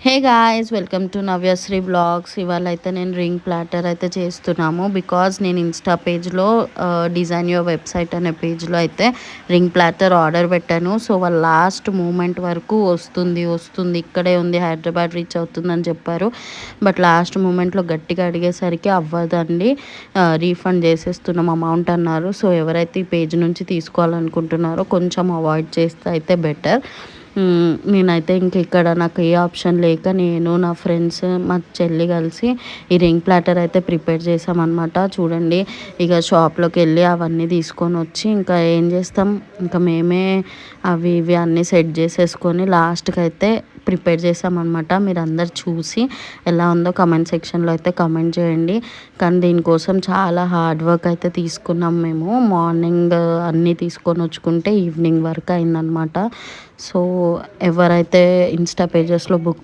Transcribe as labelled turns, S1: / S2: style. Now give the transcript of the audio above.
S1: Hey guys, welcome to Navyasri blogs. ఇవాళ అయితే నేను రింగ్ ప్లాటర్ అయితే చేస్తున్నాము. బికాజ్ నేను ఇన్స్టా పేజ్లో డిజైన్ యువర్ వెబ్సైట్ అనే పేజ్లో అయితే రింగ్ ప్లాటర్ ఆర్డర్ పెట్టాను. సో వాళ్ళు లాస్ట్ మూమెంట్ వరకు వస్తుంది ఇక్కడే ఉంది, హైదరాబాద్ రీచ్ అవుతుందని చెప్పారు. బట్ లాస్ట్ మూమెంట్లో గట్టిగా అడిగేసరికి అవ్వదండి, రీఫండ్ చేసేస్తున్నాం అమౌంట్ అన్నారు. సో ఎవరైతే ఈ పేజ్ నుంచి తీసుకోవాలనుకుంటున్నారో కొంచెం అవాయిడ్ చేస్తే అయితే బెటర్. నేనైతే ఇంక ఇక్కడ నాకు ఏ ఆప్షన్ లేక నేను నా ఫ్రెండ్స్ మా చెల్లి కలిసి ఈ రింగ్ ప్లాటర్ అయితే ప్రిపేర్ చేసామన్నమాట. చూడండి, ఇక షాప్లోకి వెళ్ళి అవన్నీ తీసుకొని వచ్చి ఇంకా ఏం చేస్తాం, ఇంకా మేమే అవి ఇవి అన్నీ సెట్ చేసేసుకొని లాస్ట్కి అయితే ప్రిపేర్ చేసామన్నమాట. మీరు అందరు చూసి ఎలా ఉందో కమెంట్ సెక్షన్లో అయితే కమెంట్ చేయండి. కానీ దీనికోసం చాలా హార్డ్ వర్క్ అయితే తీసుకున్నాం మేము. మార్నింగ్ అన్నీ తీసుకొని వచ్చుకుంటే ఈవినింగ్ వరకు అయిందనమాట. సో ఎవరైతే ఇన్స్టా పేజెస్లో బుక్